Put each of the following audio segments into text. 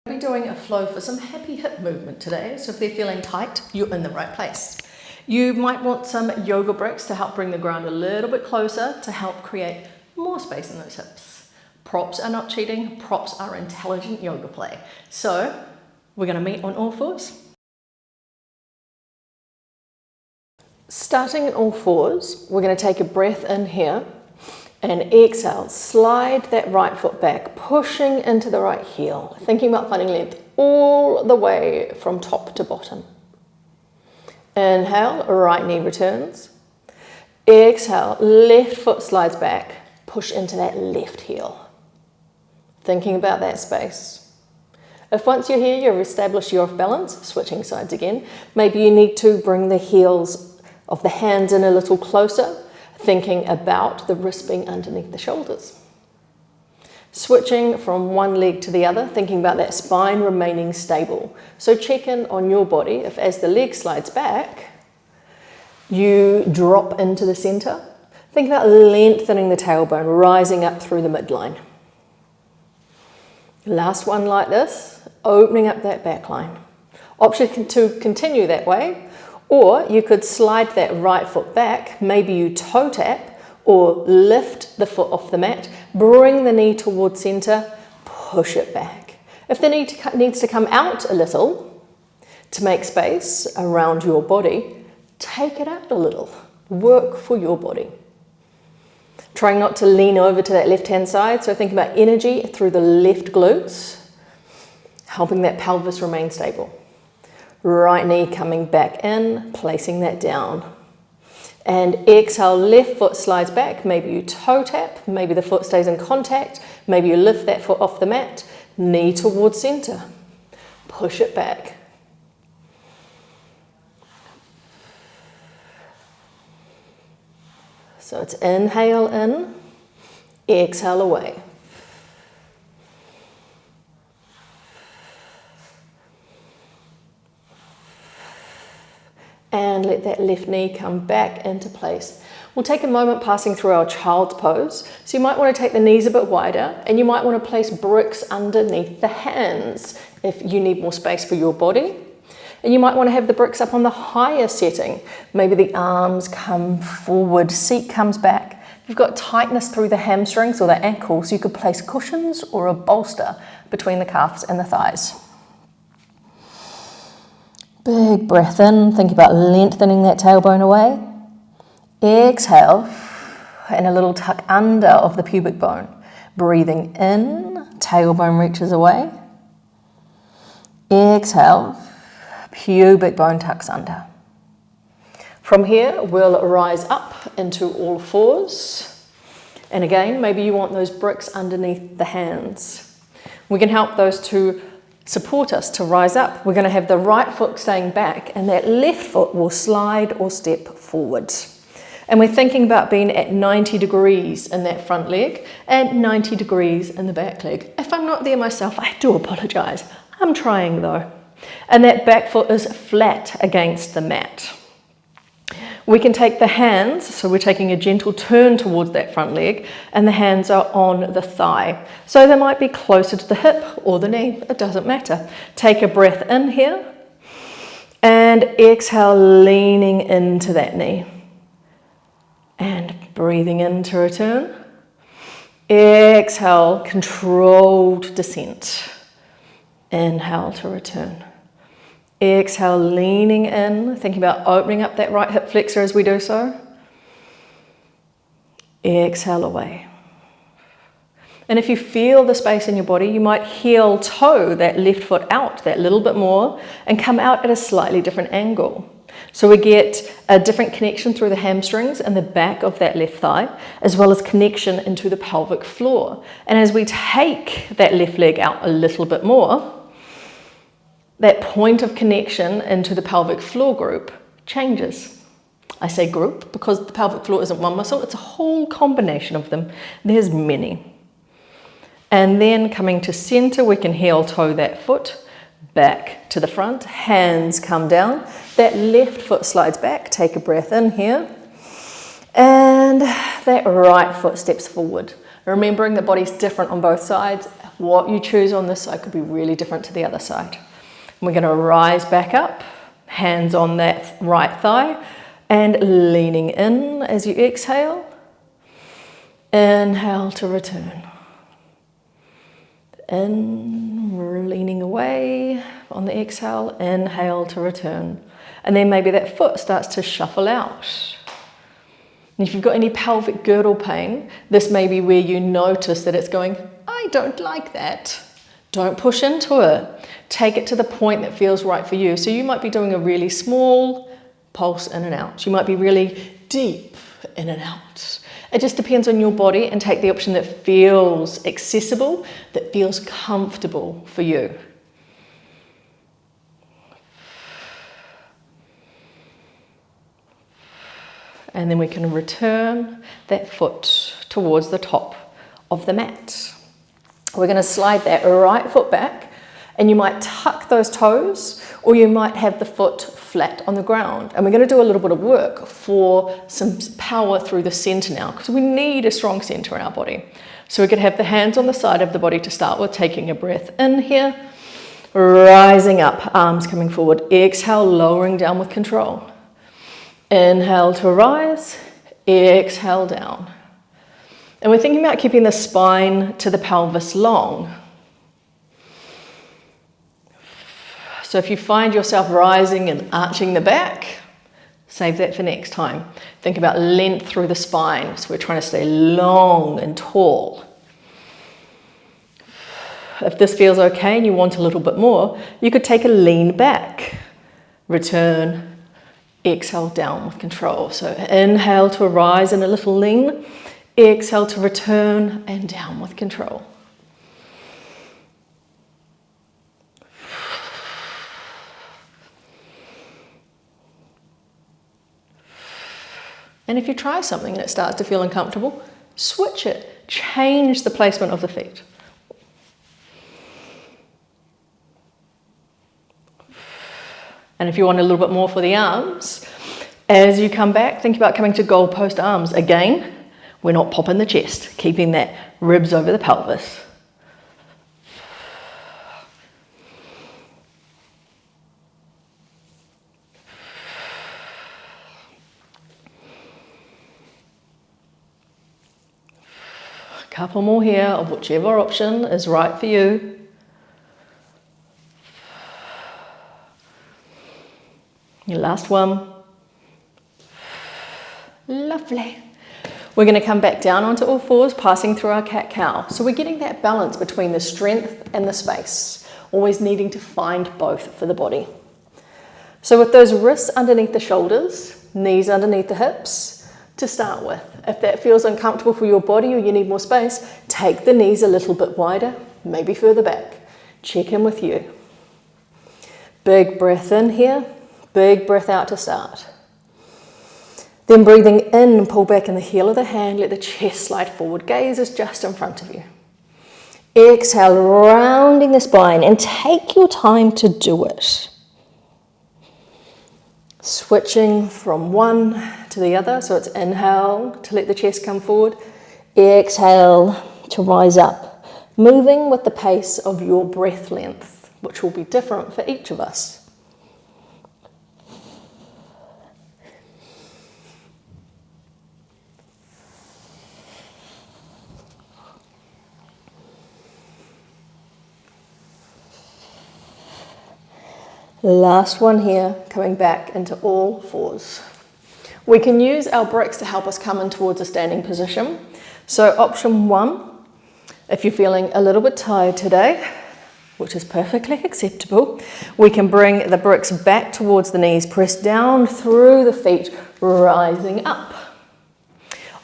We're doing a flow for some happy hip movement today, so if they're feeling tight, you're in the right place. You might want some yoga bricks to help bring the ground a little bit closer to help create more space in those hips. Props are not cheating, props are intelligent yoga play. So we're going to meet on all fours. Starting at all fours, we're going to take a breath in here and exhale, slide that right foot back, pushing into the right heel, thinking about finding length all the way from top to bottom. Inhale, right knee returns. Exhale, left foot slides back, push into that left heel. Thinking about that space. If once you're here, you've established your balance, switching sides again, maybe you need to bring the heels of the hands in a little closer, thinking about the wrist being underneath the shoulders. Switching from one leg to the other, thinking about that spine remaining stable. So check in on your body if as the leg slides back, you drop into the center. Think about lengthening the tailbone, rising up through the midline. Last one like this, opening up that back line. Option to continue that way, or you could slide that right foot back, maybe you toe tap or lift the foot off the mat, bring the knee towards center, push it back. If the knee needs to come out a little to make space around your body, take it out a little. Work for your body. Trying not to lean over to that left-hand side, so think about energy through the left glutes, helping that pelvis remain stable. Right knee coming back in, placing that down. And exhale, left foot slides back. Maybe you toe tap, maybe the foot stays in contact, maybe you lift that foot off the mat, knee towards center. Push it back. So it's inhale in, exhale away. And let that left knee come back into place. We'll take a moment passing through our child's pose. So you might want to take the knees a bit wider, and you might want to place bricks underneath the hands if you need more space for your body. And you might want to have the bricks up on the higher setting. Maybe the arms come forward, seat comes back. If you've got tightness through the hamstrings or the ankles, you could place cushions or a bolster between the calves and the thighs. Big breath in, think about lengthening that tailbone away. Exhale, and a little tuck under of the pubic bone. Breathing in, tailbone reaches away. Exhale, pubic bone tucks under. From here, we'll rise up into all fours. And again, maybe you want those bricks underneath the hands. We can help those to support us to rise up. We're going to have the right foot staying back and that left foot will slide or step forwards. And we're thinking about being at 90 degrees in that front leg and 90 degrees in the back leg. If I'm not there myself, I do apologize. I'm trying though. And that back foot is flat against the mat. We can take the hands, so we're taking a gentle turn towards that front leg, and the hands are on the thigh. So they might be closer to the hip or the knee, it doesn't matter. Take a breath in here, and exhale, leaning into that knee. And breathing in to return. Exhale, controlled descent. Inhale to return. Exhale, leaning in, thinking about opening up that right hip flexor as we do so. Exhale away. And if you feel the space in your body, you might heel toe that left foot out that little bit more and come out at a slightly different angle. So we get a different connection through the hamstrings and the back of that left thigh, as well as connection into the pelvic floor. And as we take that left leg out a little bit more, that point of connection into the pelvic floor group changes. I say group because the pelvic floor isn't one muscle, it's a whole combination of them. There's many. And then coming to center, we can heel toe that foot back to the front, hands come down, that left foot slides back, take a breath in here, and that right foot steps forward. Remembering the body's different on both sides, What you choose on this side could be really different to the other side. We're going to rise back up, hands on that right thigh, and leaning in as you exhale. Inhale to return. In, leaning away on the exhale, inhale to return. And then maybe that foot starts to shuffle out. And if you've got any pelvic girdle pain, this may be where you notice that it's going, I don't like that. Don't push into it. Take it to the point that feels right for you. So you might be doing a really small pulse in and out. You might be really deep in and out. It just depends on your body, and take the option that feels accessible, that feels comfortable for you. And then we can return that foot towards the top of the mat. We're going to slide that right foot back, and you might tuck those toes, or you might have the foot flat on the ground. And we're going to do a little bit of work for some power through the center now, because we need a strong center in our body. So we could have the hands on the side of the body to start with, taking a breath in here, rising up, arms coming forward. Exhale, lowering down with control. Inhale to rise, exhale down. And we're thinking about keeping the spine to the pelvis long. So if you find yourself rising and arching the back, save that for next time. Think about length through the spine. So we're trying to stay long and tall. If this feels okay and you want a little bit more, you could take a lean back. Return, exhale down with control. So inhale to rise in a little lean. Exhale to return and down with control. And if you try something and it starts to feel uncomfortable, switch it. Change the placement of the feet. And if you want a little bit more for the arms, as you come back, think about coming to goalpost arms. Again, we're not popping the chest, keeping that ribs over the pelvis. Couple more here of whichever option is right for you. Your last one. Lovely. We're going to come back down onto all fours, passing through our cat-cow. So we're getting that balance between the strength and the space, always needing to find both for the body. So with those wrists underneath the shoulders, knees underneath the hips, to start with. If that feels uncomfortable for your body or you need more space, take the knees a little bit wider, maybe further back. Check in with you. Big breath in here, big breath out to start. Then breathing in, pull back in the heel of the hand, let the chest slide forward, gaze is just in front of you. Exhale, rounding the spine, and take your time to do it. Switching from one to the other, so it's inhale to let the chest come forward, exhale to rise up, moving with the pace of your breath length, which will be different for each of us. Last one here, coming back into all fours. We can use our bricks to help us come in towards a standing position. So option one, if you're feeling a little bit tired today, which is perfectly acceptable, we can bring the bricks back towards the knees, press down through the feet, rising up.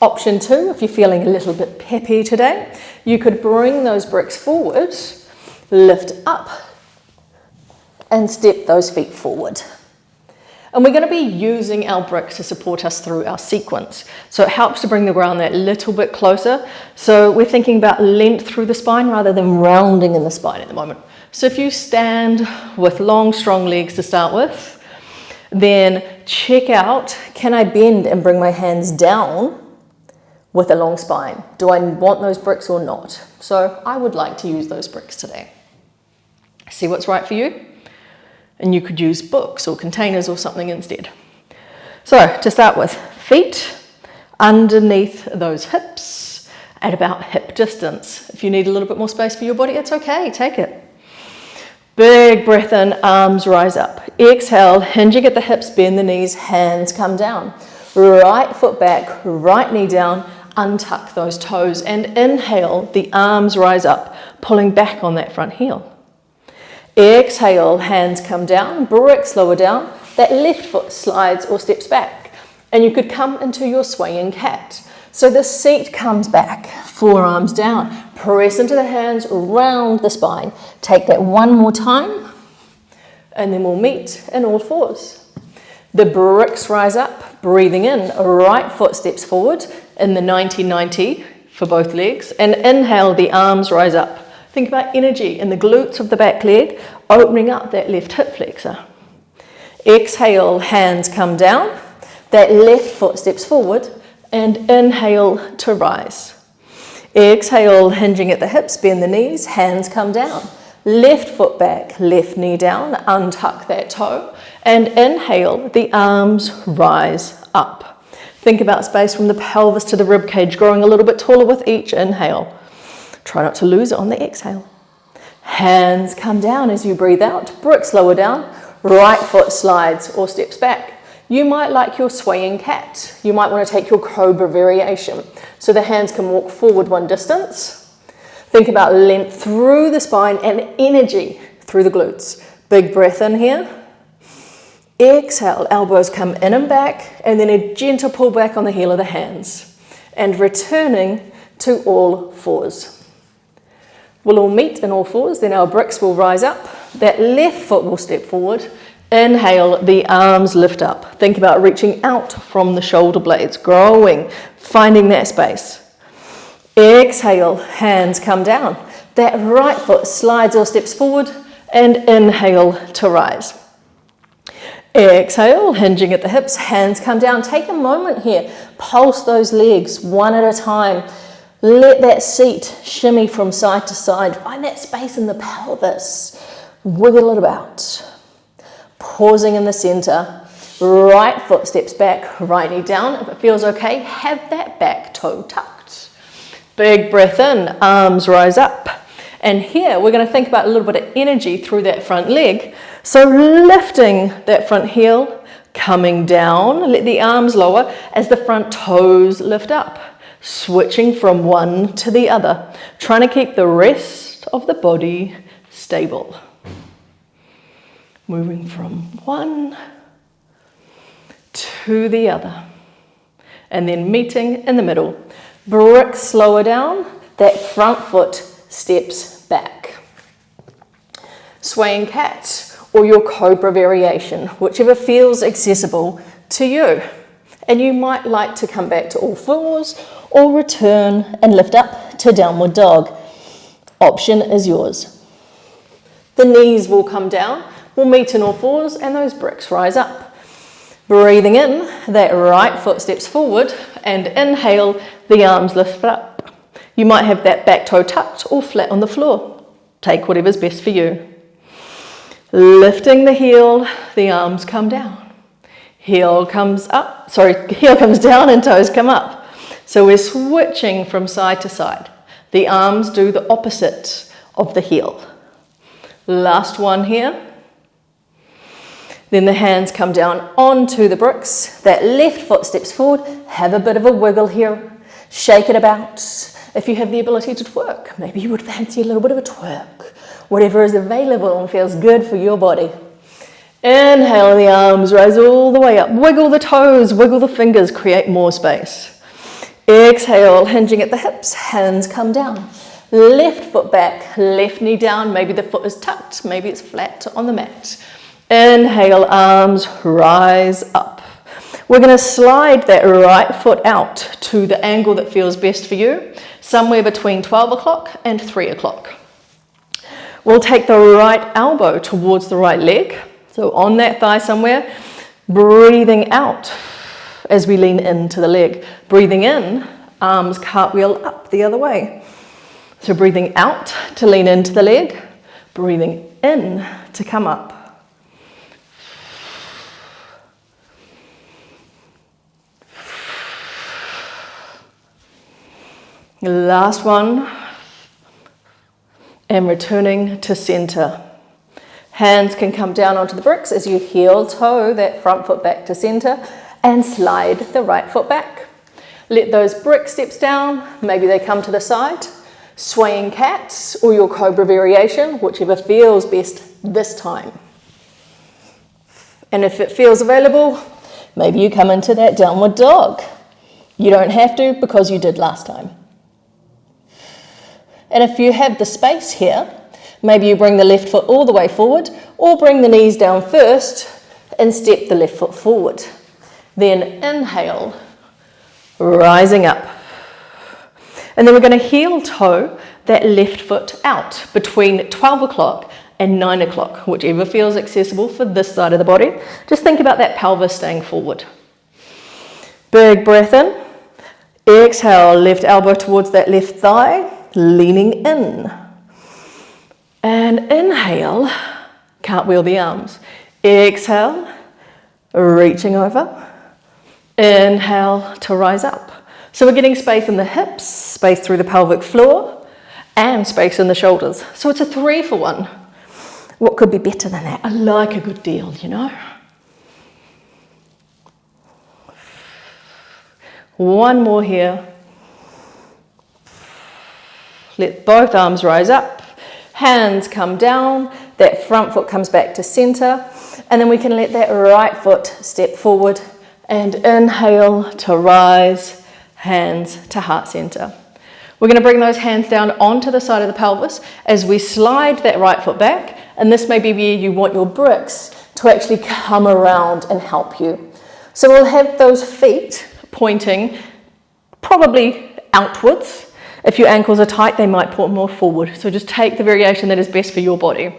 Option two, if you're feeling a little bit peppy today, you could bring those bricks forward, lift up, and step those feet forward. And we're going to be using our bricks to support us through our sequence. So it helps to bring the ground that little bit closer. So we're thinking about length through the spine rather than rounding in the spine at the moment. So if you stand with long, strong legs to start with, then check out, can I bend and bring my hands down with a long spine. Do I want those bricks or not? So I would like to use those bricks today. See what's right for you? And you could use books or containers or something instead. So to start with, feet underneath those hips at about hip distance. If you need a little bit more space for your body, it's okay, take it. Big breath in, arms rise up. Exhale, hinging at the hips, bend the knees, hands come down. Right foot back, right knee down, untuck those toes and inhale, the arms rise up, pulling back on that front heel. Exhale, hands come down, bricks lower down, that left foot slides or steps back, and you could come into your swaying cat. So the seat comes back, forearms down, press into the hands, round the spine. Take that one more time, and then we'll meet in all fours. The bricks rise up, breathing in, right foot steps forward in the 90-90 for both legs, and inhale, the arms rise up. Think about energy in the glutes of the back leg, opening up that left hip flexor. Exhale, hands come down, that left foot steps forward, and inhale to rise. Exhale, hinging at the hips, bend the knees, hands come down. Left foot back, left knee down, untuck that toe, and inhale, the arms rise up. Think about space from the pelvis to the rib cage, growing a little bit taller with each inhale. Try not to lose it on the exhale. Hands come down as you breathe out, bricks lower down, right foot slides or steps back. You might like your swaying cat. You might want to take your cobra variation. So the hands can walk forward one distance. Think about length through the spine and energy through the glutes. Big breath in here. Exhale, elbows come in and back, and then a gentle pull back on the heel of the hands. And returning to all fours. We'll all meet in all fours, then our bricks will rise up. That left foot will step forward. Inhale, the arms lift up. Think about reaching out from the shoulder blades, growing, finding that space. Exhale, hands come down. That right foot slides or steps forward, and inhale to rise. Exhale, hinging at the hips, hands come down. Take a moment here, pulse those legs one at a time. Let that seat shimmy from side to side. Find that space in the pelvis. Wiggle it about. Pausing in the center. Right foot steps back, right knee down. If it feels okay, have that back toe tucked. Big breath in, arms rise up. And here we're going to think about a little bit of energy through that front leg. So lifting that front heel, coming down, let the arms lower as the front toes lift up. Switching from one to the other, trying to keep the rest of the body stable. Moving from one to the other. And then meeting in the middle. Bricks lower down, that front foot steps back. Swaying cat or your cobra variation, whichever feels accessible to you. And you might like to come back to all fours or return and lift up to downward dog. Option is yours. The knees will come down, we'll meet in all fours, and those bricks rise up. Breathing in, that right foot steps forward, and inhale, the arms lift up. You might have that back toe tucked or flat on the floor. Take whatever's best for you. Lifting the heel, the arms come down. Heel comes down and toes come up. So we're switching from side to side. The arms do the opposite of the heel. Last one here. Then the hands come down onto the bricks. That left foot steps forward. Have a bit of a wiggle here. Shake it about. If you have the ability to twerk, maybe you would fancy a little bit of a twerk. Whatever is available and feels good for your body. Inhale, the arms rise all the way up. Wiggle the toes, wiggle the fingers, create more space. Exhale, hinging at the hips, hands come down. Left foot back, left knee down. Maybe the foot is tucked, maybe it's flat on the mat. Inhale, arms rise up. We're going to slide that right foot out to the angle that feels best for you, somewhere between 12 o'clock and 3 o'clock. We'll take the right elbow towards the right leg. So on that thigh somewhere, breathing out as we lean into the leg. Breathing in, arms cartwheel up the other way. So breathing out to lean into the leg, breathing in to come up. Last one, and returning to center. Hands can come down onto the bricks as you heel toe that front foot back to center and slide the right foot back. Let those brick steps down, maybe they come to the side, swaying cats or your cobra variation, whichever feels best this time. And if it feels available, maybe you come into that downward dog. You don't have to because you did last time. And if you have the space here, maybe you bring the left foot all the way forward or bring the knees down first and step the left foot forward. Then inhale, rising up. And then we're going to heel toe that left foot out between 12 o'clock and 9 o'clock, whichever feels accessible for this side of the body. Just think about that pelvis staying forward. Big breath in. Exhale, left elbow towards that left thigh, leaning in. And inhale, cartwheel the arms. Exhale, reaching over. Inhale to rise up. So we're getting space in the hips, space through the pelvic floor, and space in the shoulders. So it's a 3 for 1. What could be better than that? I like a good deal, you know. One more here. Let both arms rise up. Hands come down. That front foot comes back to center. And then we can let that right foot step forward and inhale to rise, hands to heart center. We're going to bring those hands down onto the side of the pelvis as we slide that right foot back. And this may be where you want your bricks to actually come around and help you. So we'll have those feet pointing probably outwards. If your ankles are tight, they might point more forward. So just take the variation that is best for your body.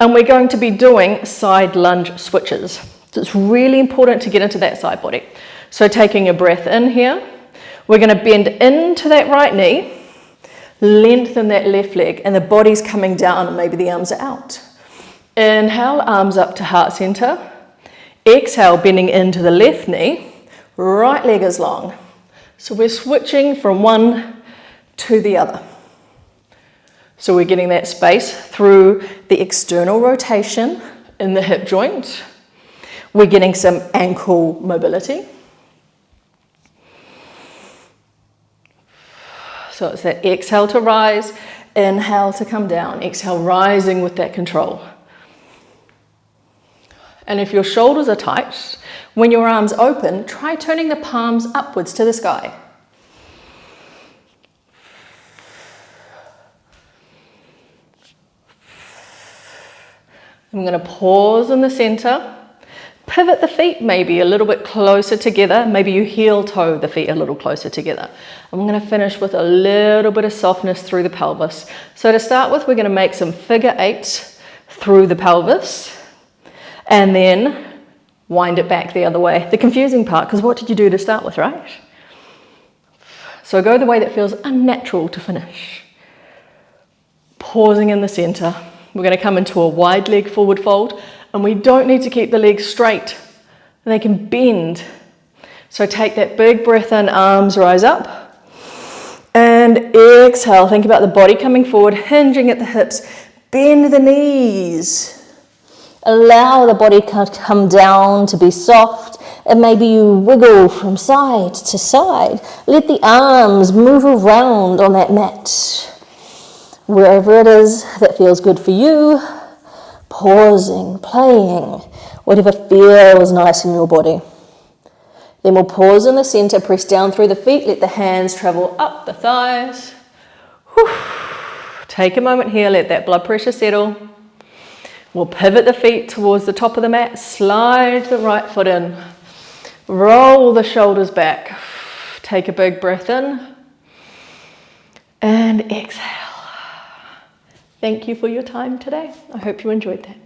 And we're going to be doing side lunge switches. So it's really important to get into that side body. So taking a breath in here, we're going to bend into that right knee, lengthen that left leg, and the body's coming down and maybe the arms are out. Inhale, arms up to heart center. Exhale, bending into the left knee, right leg is long. So we're switching from one to the other. So we're getting that space through the external rotation in the hip joint. We're getting some ankle mobility. So it's that exhale to rise, inhale to come down, exhale rising with that control. And if your shoulders are tight, when your arms open, try turning the palms upwards to the sky. I'm going to pause in the center. Pivot the feet maybe a little bit closer together. Maybe you heel toe the feet a little closer together. I'm going to finish with a little bit of softness through the pelvis. So to start with, we're going to make some figure eights through the pelvis and then wind it back the other way. The confusing part, because what did you do to start with, right? So go the way that feels unnatural to finish. Pausing in the center. We're going to come into a wide leg forward fold. And we don't need to keep the legs straight. They can bend. So take that big breath in, arms rise up. And exhale, think about the body coming forward, hinging at the hips. Bend the knees. Allow the body to come down to be soft. And maybe you wiggle from side to side. Let the arms move around on that mat. Wherever it is that feels good for you. Pausing, playing, whatever feels nice in your body. Then we'll pause in the center, press down through the feet, let the hands travel up the thighs. Whew. Take a moment here, let that blood pressure settle. We'll pivot the feet towards the top of the mat, slide the right foot in, roll the shoulders back. Take a big breath in and exhale. Thank you for your time today. I hope you enjoyed that.